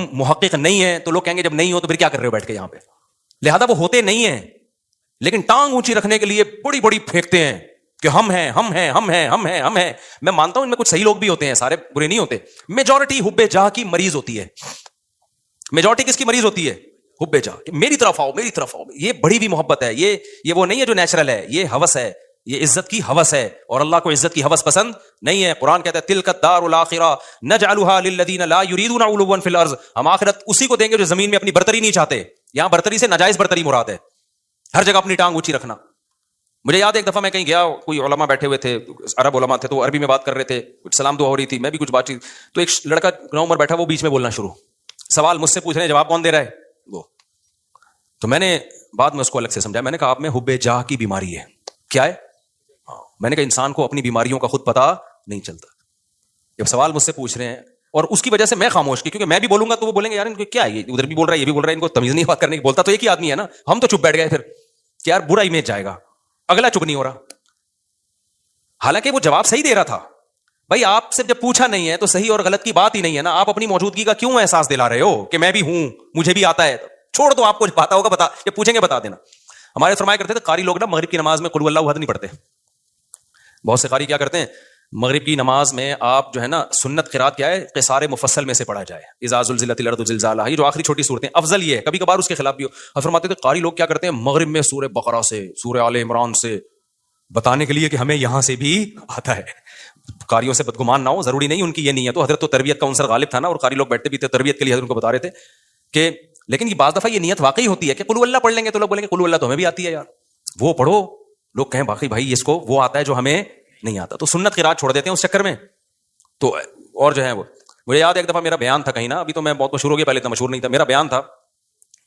ہم محقق نہیں ہیں تو لوگ کہیں گے جب نہیں ہو تو پھر کیا کر رہے ہو بیٹھ کے یہاں پہ. لہذا وہ ہوتے نہیں ہیں, لیکن ٹانگ اونچی رکھنے کے لیے بڑی بڑی پھینکتے ہیں کہ ہم ہیں ہم ہیں ہم ہیں ہم ہیں ہم ہیں. میں مانتا ہوں ان میں کچھ صحیح لوگ بھی ہوتے ہیں, سارے برے نہیں ہوتے. میجورٹی حب جاہ کی مریض ہوتی ہے. میجورٹی کس کی مریض ہوتی ہے؟ حب جاہ. میری طرف آؤ میری طرف آؤ. یہ بڑی بھی محبت ہے, یہ وہ نہیں ہے جو نیچرل ہے, یہ ہوس ہے, یہ عزت کی ہوس ہے. اور اللہ کو عزت کی ہوس پسند نہیں ہے. قرآن کہتا ہے تلک الدار الاخرہ نجعلها للذین لا یریدون علوا فی الارض. ہم آخرت اسی کو دیں گے جو زمین میں اپنی برتری نہیں چاہتے. یہاں برتری سے ناجائز برتری مراد ہے, ہر جگہ اپنی ٹانگ اونچی رکھنا. مجھے یاد ہے ایک دفعہ میں کہیں گیا, کوئی علماء بیٹھے ہوئے تھے, عرب علماء تھے, تو وہ عربی میں بات کر رہے تھے, کچھ سلام دعا ہو رہی تھی, میں بھی کچھ بات چیت, تو ایک لڑکا نو عمر بیٹھا, وہ بیچ میں بولنا شروع, سوال مجھ سے پوچھ رہے ہیں, جواب کون دے رہا ہے وہ. تو میں نے بعد میں اس کو الگ سے سمجھایا, میں نے کہا آپ میں حب جاہ کی بیماری ہے. کیا ہے؟ میں نے کہا انسان کو اپنی بیماریوں کا خود پتا نہیں چلتا. جب سوال مجھ سے پوچھ رہے ہیں اور اس کی وجہ سے میں خاموش کی, کیونکہ میں بھی بولوں گا تو وہ بولیں گے یار ان کو کیا ہے, یہ ادھر بھی بول رہا ہے یہ بھی بول رہا ہے, ان کو تمیز نہیں بات کرنے کی. بولتا تو ایک ہی آدمی ہے نا, ہم تو چپ بیٹھ گئے پھر کہ یار برا امیج جائے گا, اگلا چپ نہیں ہو رہا. حالانکہ وہ جواب صحیح دے رہا تھا. بھائی آپ سے جب پوچھا نہیں ہے تو صحیح اور غلط کی بات ہی نہیں ہے نا, آپ اپنی موجودگی کا کیوں احساس دلا رہے ہو کہ میں بھی ہوں, مجھے بھی آتا ہے. چھوڑ دو, آپ کو پتا ہوگا بتا, جب پوچھیں گے بتا دینا. ہمارے فرمایا کرتے تھے قاری لوگ نا مغرب کی نماز میں قل اللہ احد نہیں پڑھتے. بہت سے قاری کیا کرتے ہیں, مغرب کی نماز میں آپ جو ہے نا سنت قرات کیا ہے, قصار مفصل میں سے پڑھا جائے, اذا زلزلت الارض زلزالہا, یہ جو آخری چھوٹی صورتیں افضل یہ ہے. کبھی کبھار اس کے خلاف بھی ہو. فرماتے تھے قاری لوگ کیا کرتے ہیں, مغرب میں سورہ بقرہ سے سورہ آل عمران سے بتانے کے لیے کہ ہمیں یہاں سے بھی آتا ہے. قاریوں سے بدگمان نہ ہو, ضروری نہیں ان کی یہ نیت. تو حضرت تو تربیت کا عنصر غالب تھا نا, اور قاری لوگ بیٹھتے بھی تھے تربیت کے لیے, حضرت ان کو بتا رہے تھے کہ لیکن یہ بعض دفعہ یہ نیت واقعی ہوتی ہے کہ قل اللہ پڑھ لیں گے تو لوگ بولیں گے قل اللہ تو ہمیں بھی آتی ہے یار, وہ پڑھو. لوگ کہیں باقی بھائی اس کو وہ آتا ہے جو ہمیں نہیں آتا, تو سنت قرات چھوڑ دیتے ہیں اس چکر میں. تو اور جو ہے وہ مجھے یاد ہے ایک دفعہ میرا بیان تھا کہیں نا, ابھی تو میں بہت مشہور ہو گیا, پہلے اتنا مشہور نہیں تھا. میرا بیان تھا,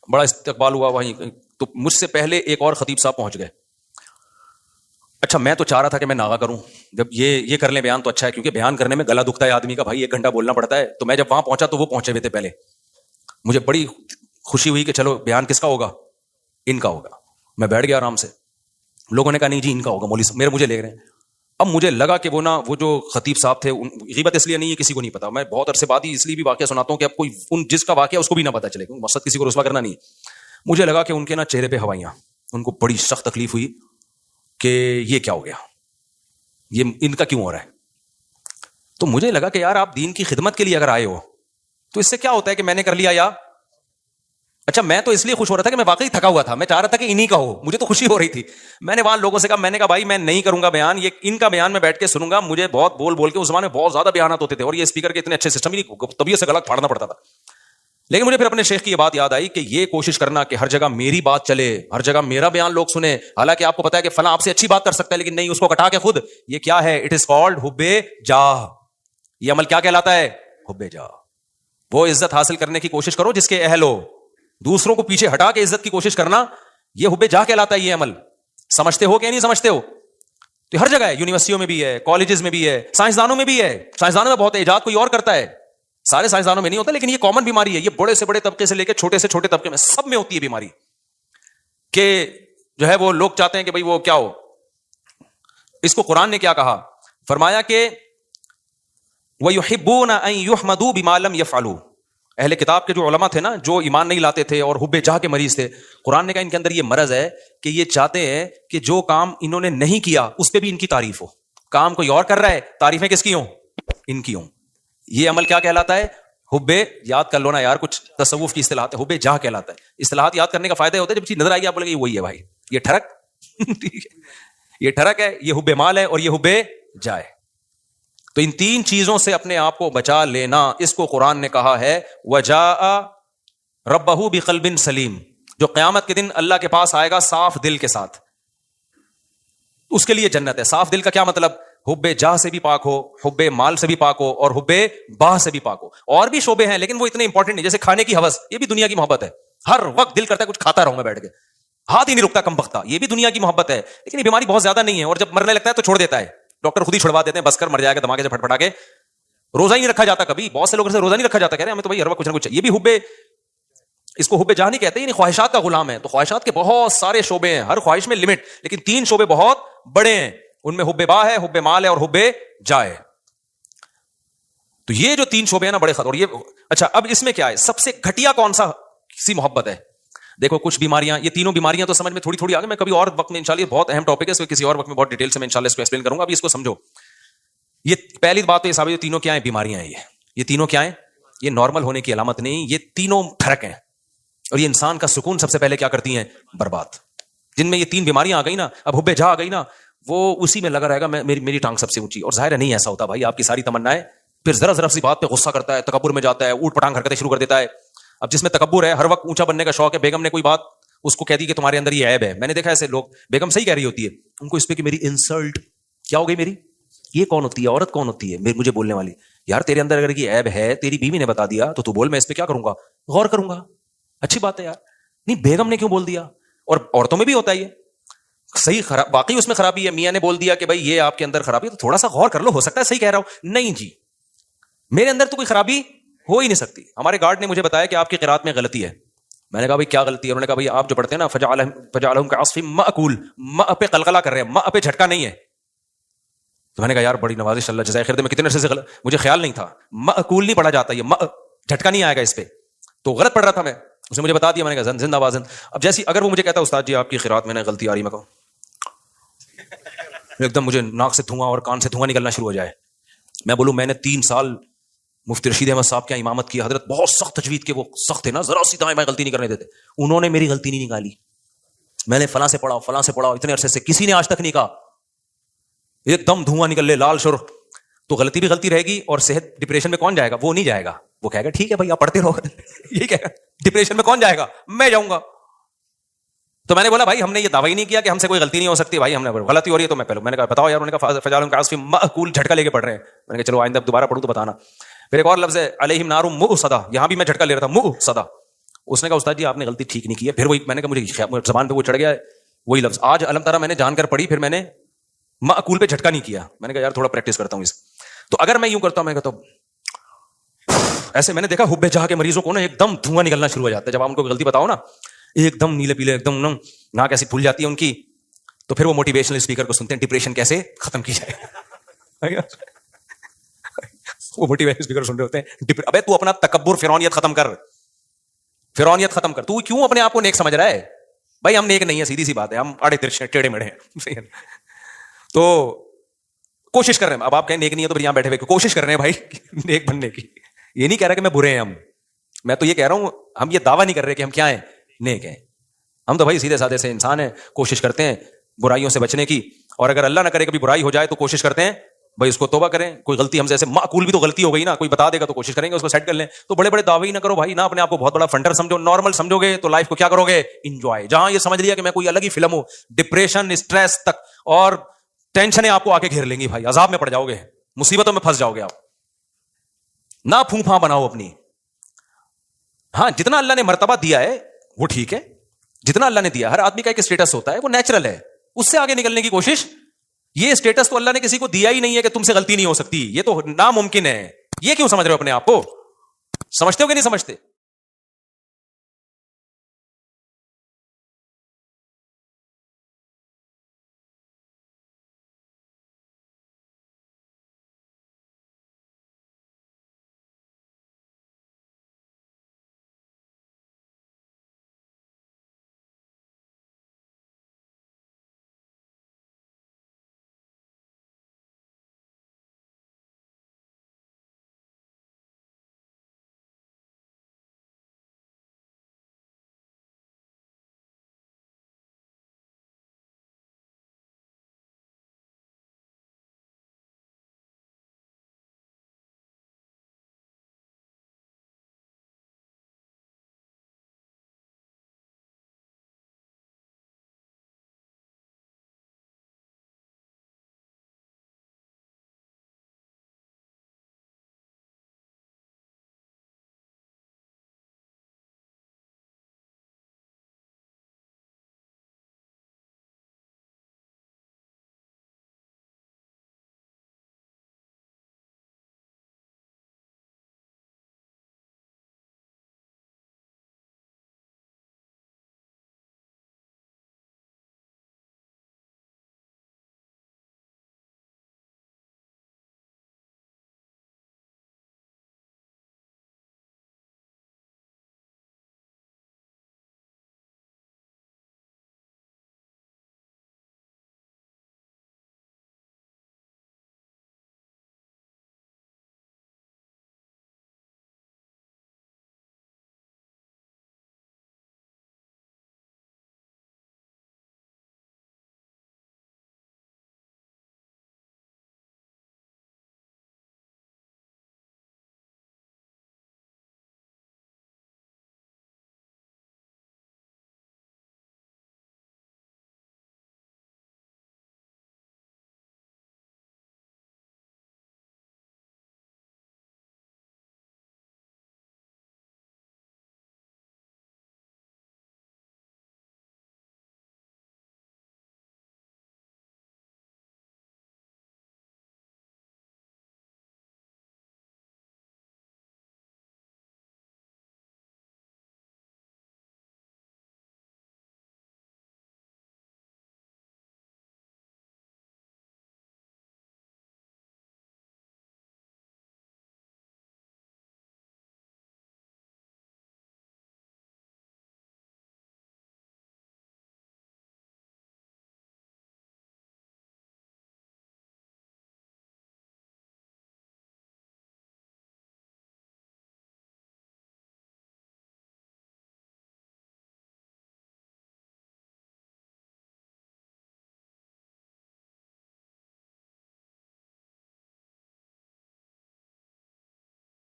بڑا استقبال ہوا وہیں, تو مجھ سے پہلے ایک اور خطیب صاحب پہنچ گئے. اچھا میں تو چاہ رہا تھا کہ میں ناغا کروں, جب یہ کر لیں بیان تو اچھا ہے, کیونکہ بیان کرنے میں گلا دکھتا ہے آدمی کا, بھائی 1 گھنٹہ بولنا پڑتا ہے. تو میں جب وہاں پہنچا تو وہ پہنچے ہوئے تھے پہلے. مجھے بڑی خوشی ہوئی کہ چلو بیان کس کا ہوگا, ان کا ہوگا. میں بیٹھ گیا آرام سے. لوگوں نے کہا نہیں جی ان کا ہوگا, مولوی صاحب مجھے لے رہے ہیں. اب مجھے لگا کہ وہ جو خطیب صاحب تھے, غیبت اس لیے نہیں ہے کسی کو نہیں پتا, میں بہت عرصے بعد ہی اس لیے بھی واقعہ سناتا ہوں کہ اب کوئی جس کا واقعہ اس کو بھی نہ پتا چلے, مقصد کسی کو رسوا کرنا نہیں ہے. مجھے لگا کہ ان کے نا چہرے پہ ہوائیاں, ان کو بڑی سخت تکلیف ہوئی کہ یہ کیا ہو گیا, یہ ان کا کیوں ہو رہا ہے. تو مجھے لگا کہ یار آپ دین کی خدمت کے لیے اگر آئے ہو تو اس سے کیا ہوتا ہے کہ میں نے کر لیا یا اچھا. میں تو اس لیے خوش ہو رہا تھا کہ میں واقعی تھکا ہوا تھا, میں چاہ رہا تھا کہ انہی کا ہو, مجھے تو خوشی ہو رہی تھی. میں نے وہاں لوگوں سے کہا, میں نے کہا بھائی میں نہیں کروں گا بیان, یہ ان کا بیان میں بیٹھ کے سنوں گا. مجھے بہت بول کے اس زمانے میں بہت زیادہ بیانات ہوتے تھے, اور یہ اسپیکر کے اتنے اچھے سسٹم ہی نہیں, طبیعت سے گلا پھاڑنا پڑتا تھا. لیکن مجھے پھر اپنے شیخ کی یہ بات یاد آئی کہ یہ کوشش کرنا کہ ہر جگہ میری بات چلے, ہر جگہ میرا بیان لوگ سنیں, حالانکہ آپ کو پتا ہے کہ فلاں آپ سے اچھی بات کر سکتا ہے لیکن نہیں, اس کو کٹا کے خود. یہ کیا ہے, اٹ از کالڈ حب جاہ. یہ عمل کیا کہلاتا ہے, حب جاہ. وہ عزت حاصل کرنے کی کوشش کرو جس کے اہل ہو, دوسروں کو پیچھے ہٹا کے عزت کی کوشش کرنا, یہ حب جاہ کہلاتا ہے. یہ عمل سمجھتے ہو کہ نہیں سمجھتے ہو؟ تو ہر جگہ ہے, یونیورسٹیوں میں بھی ہے, کالجز میں بھی ہے, سائنسدانوں میں بھی ہے. سائنسدانوں میں بہت ایجاد کوئی اور کرتا ہے, سارے سائنسدانوں میں نہیں ہوتا, لیکن یہ کامن بیماری ہے. یہ بڑے سے بڑے طبقے سے لے کے چھوٹے سے چھوٹے طبقے میں سب میں ہوتی ہے بیماری, کہ جو ہے وہ لوگ چاہتے ہیں کہ بھئی وہ کیا ہو. اس کو قرآن نے کیا کہا, فرمایا کہ وَيُحِبُّونَ أَن يُحْمَدُوا بِمَا لَمْ يَفْعَلُوا. اہل کتاب کے جو علماء تھے نا, جو ایمان نہیں لاتے تھے اور حب جاہ کے مریض تھے, قرآن نے کہا ان کے اندر یہ مرض ہے کہ یہ چاہتے ہیں کہ جو کام انہوں نے نہیں کیا اس پہ بھی ان کی تعریف ہو. کام کوئی اور کر رہا ہے, تعریفیں کس کی ہوں, ان کی ہوں. یہ عمل کیا کہلاتا ہے, حب, یاد کر لو نا یار, کچھ تصوف کی اصطلاحات ہے, حب جاہ کہلاتا ہے. اصطلاحات یاد کرنے کا فائدہ ہوتا ہے جب چیز نظر آئے گی آپ بولیں گے وہی ہے بھائی, یہ ٹھڑک یہ ٹھڑک ہے, یہ حب مال ہے اور یہ حب جاہ ہے. تو ان 3 چیزوں سے اپنے آپ کو بچا لینا, اس کو قرآن نے کہا ہے وَجَاءَ رَبَّهُ بِقَلْبٍ سَلِيمٍ. جو قیامت کے دن اللہ کے پاس آئے گا صاف دل کے ساتھ, اس کے لیے جنت ہے. صاف دل کا کیا مطلب, حب جاہ سے بھی پاک ہو, حب مال سے بھی پاک ہو, اور حب باہ سے بھی پاک ہو. اور بھی شعبے ہیں لیکن وہ اتنے امپورٹنٹ نہیں, جیسے کھانے کی ہوس, یہ بھی دنیا کی محبت ہے. ہر وقت دل کرتا ہے کچھ کھاتا رہوں میں بیٹھ کے, ہاتھ ہی نہیں رکتا کم بختہ, یہ بھی دنیا کی محبت ہے. لیکن یہ بیماری بہت زیادہ نہیں ہے, اور جب مرنے لگتا ہے تو چھوڑ دیتا ہے, ڈاکٹر خود ہی چھڑوا دیتے ہیں, بس کر مر جائے گا دھماکے سے پھٹ پھٹا کے. روزہ ہی نہیں رکھا جاتا کبھی, بہت سے لوگوں سے روزہ نہیں رکھا جاتا, کہہ رہے ہیں ہمیں تو بھائی ہر وقت کچھ نہ کچھ. یہ بھی حب, اس کو حب جاہ نہیں کہتے, یعنی خواہشات کا غلام ہے. تو خواہشات کے بہت سارے شعبے ہیں, ہر خواہش میں لمٹ, لیکن 3 شعبے بہت بڑے ہیں. ان میں حب باہ ہے, حب مال ہے, اور حب جاہ ہے. تو یہ جو 3 شعبے ہیں نا بڑے خطر. اور یہ اچھا اب اس میں کیا ہے, سب سے گھٹیا کون سا سی محبت ہے؟ دیکھو کچھ بیماریاں, یہ تینوں بیماریاں تو سمجھ میں تھوڑی تھوڑی آ گئی, میں کبھی اور وقت میں انشاءاللہ, بہت اہم ٹاپک ہے, اس کو کسی اور وقت میں بہت ڈیٹیل سے میں انشاءاللہ اس کو ایکسپلین کروں گا. ابھی اس کو سمجھو. یہ پہلی بات تو یہ ثابت ہے, تینوں کیا ہیں؟ بیماریاں ہیں. یہ تینوں کیا ہیں؟ یہ نارمل ہونے کی علامت نہیں, یہ تینوں ٹھرک ہیں, اور یہ انسان کا سکون سب سے پہلے کیا کرتی ہیں؟ برباد. جن میں یہ تین بیماریاں آ گئی نا, اب حب جہاں آ گئی نا, وہ اسی میں لگا رہے گا میری ٹانگ سب سے اونچی. اور ظاہر ہے نہیں ایسا ہوتا بھائی, آپ کی ساری تمنائیں, پھر ذرا ذرا سی بات پہ غصہ کرتا ہے, تکبر میں جاتا ہے, اوٹ پٹانگ حرکتیں شروع کر دیتا ہے. اب جس میں تکبر ہے, ہر وقت اونچا بننے کا شوق ہے, بیگم نے کوئی بات اس کو کہتی کہ تمہارے اندر یہ عیب ہے. میں نے دیکھا ایسے لوگ, بیگم صحیح کہہ رہی ہوتی ہے, ان کو اس پہ کہ میری انسلٹ کیا ہو گئی, میری یہ کون ہوتی ہے, عورت کون ہوتی ہے مجھے بولنے والی؟ یار تیرے اندر اگر یہ عیب ہے, تیری بیوی نے بتا دیا, تو بول, میں اس پہ کیا کروں گا, غور کروں گا. اچھی بات ہے یار. نہیں بیگم نے کیوں بول دیا؟ اور عورتوں میں بھی ہوتا ہے یہ صحیح, خراب واقعی اس میں خرابی ہے, میاں نے بول دیا کہ بھائی یہ آپ کے اندر خرابی ہے, تو تھوڑا سا غور کر لو, ہو سکتا ہے صحیح کہہ رہا ہوں. نہیں جی, میرے اندر تو کوئی خرابی ہو ہی نہیں سکتی. ہمارے گارڈ نے مجھے بتایا کہ آپ کی قرات میں غلطی ہے. میں نے کہا بھائی کیا غلطی ہے؟ انہوں نے کہا بھائی آپ جو پڑھتے ہیں نا, فجعلہم کعصف مأکول, ماء پہ قلقلہ کر رہے ہیں, ماء پہ جھٹکا نہیں ہے. تو میں نے کہا یار بڑی نوازش, اللہ جزائے خیر دے, میں کتنے عرصے سے مجھے خیال نہیں تھا, مأکول نہیں پڑھا جاتا, یہ ماء جھٹکا نہیں آئے گا اس پہ, تو غلط پڑھ رہا تھا میں. اس نے مجھے بتا دیا, میں نے کہا زندہ بازن. اب جیسی اگر وہ مجھے کہتا استاد جی آپ کی قرات میں نے غلطی آ رہی, میں کہوں ایک دم مجھے ناک سے دھواں اور کان سے دھواں نکلنا شروع ہو جائے, میں بولوں میں نے 3 سال مفتی رشید احمد صاحب کیا امامت کی, حضرت بہت سخت تجوید کے, وہ سخت تھے نا, ذرا سی دائیں بائیں غلطی نہیں کرنے دیتے. انہوں نے میری غلطی نہیں نکالی, میں نے فلاں سے پڑھا اتنے عرصے سے, کسی نے آج تک نہیں کہا ایک دم دھواں نکل لے لال شر. تو غلطی بھی غلطی رہے گی, اور صحت ڈپریشن میں کون جائے گا؟ وہ نہیں جائے گا, وہ کہے گا ٹھیک ہے بھائی آپ پڑھتے رہو. یہ کہے گا ڈپریشن میں کون جائے گا؟ میں جاؤں گا. تو میں نے بولا بھائی ہم نے یہ دعویٰ ہی نہیں کیا کہ ہم سے کوئی غلطی نہیں ہو سکتی, بھائی ہم نے غلطی ہو رہی ہے تو میں نے کہا بتاؤ یار. انہوں نے کہا فجعلہم کعصف مأکول, جھٹکا لے کے پڑھ رہے ہیں. میں نے کہا چلو آئندہ دوبارہ پڑھوں تو بتانا. پھر ایک اور لفظ ہے علیہم نار مؤصدہ, یہاں بھی میں جھٹکا لے رہا تھا, مؤصدہ. اس نے کہا استاد جی آپ نے غلطی ٹھیک نہیں کی ہے. پھر وہی میں نے کہا مجھے زبان پہ وہ چڑھ گیا وہی لفظ, آج علم ترا میں نے جان کر پڑھی, پھر میں نے مأکول پہ جھٹکا نہیں کیا. میں نے کہا یار تھوڑا پریکٹس کرتا ہوں اس. تو اگر میں یوں کرتا ہوں, میں کہتا ہوں ایسے, میں نے دیکھا حب جہاں کے مریضوں کو نا ایک دم دھواں نکلنا شروع ہو جاتا ہے جب آپ ان کو غلطی بتاؤ نا, ایک دم نیلے پیلے, ایک دم ناک ایسی پھول جاتی ہے ان کی. تو پھر وہ موٹیویشنل اسپیکر کو سنتے ہیں, ڈپریشن کیسے ختم کی جائے. وہ موٹیویشنل اسپیکر سن رہے ہوتے ہیں, ابے تو اپنا تکبر فرعونیت ختم کر, فرعونیت ختم کر. تو کیوں اپنے آپ کو نیک سمجھ رہا ہے؟ بھائی ہم نیک نہیں ہے, سیدھی سی بات ہے, ہم آڑے ترچھے ٹیڑے میڑے ہیں. تو کوشش کر رہے ہیں. اب آپ کہیں نیک نہیں ہے تو پھر یہاں بیٹھے ہوئے کوشش کر رہے ہیں بھائی نیک بننے کی. یہ نہیں کہہ رہا کہ میں برے ہیں ہم, میں تو یہ کہہ رہا ہوں ہم یہ دعویٰ نہیں کر رہے کہ ہم کیا ہیں, نیک ہیں. ہم تو بھائی سیدھے سادے سے انسان ہیں, کوشش کرتے ہیں برائیوں سے بچنے کی, اور اگر اللہ نہ کرے کبھی برائی ہو جائے تو کوشش کرتے ہیں بھائی اس کو توبہ کریں. کوئی غلطی ہم سے معقول بھی تو غلطی ہو گئی نا, کوئی بتا دے گا تو کوشش کریں گے اس کو سیٹ کر لیں. تو بڑے بڑے دعوے ہی نہ کرو بھائی, نہ اپنے آپ کو بہت بڑا فنڈر سمجھو. نارمل سمجھو گے تو لائف کو کیا کرو گے, انجوائے. جہاں یہ سمجھ لیا کہ میں کوئی الگ ہی فلم ہوں, ڈپریشن, اسٹریس تک اور ٹینشنیں آپ کو آ کے گھیر لیں گی بھائی, عذاب میں پڑ جاؤ گے, مصیبتوں میں پھنس جاؤ گے آپ. نہ پھوں پھاں بناؤ اپنی. ہاں جتنا اللہ نے مرتبہ دیا ہے وہ ٹھیک ہے, جتنا اللہ نے دیا. ہر آدمی کا ایک اسٹیٹس ہوتا ہے, وہ نیچرل ہے, اس سے آگے نکلنے کی کوشش. یہ اسٹیٹس تو اللہ نے کسی کو دیا ہی نہیں ہے کہ تم سے غلطی نہیں ہو سکتی, یہ تو ناممکن ہے. یہ کیوں سمجھ رہے ہو اپنے آپ کو؟ سمجھتے ہو کہ نہیں سمجھتے؟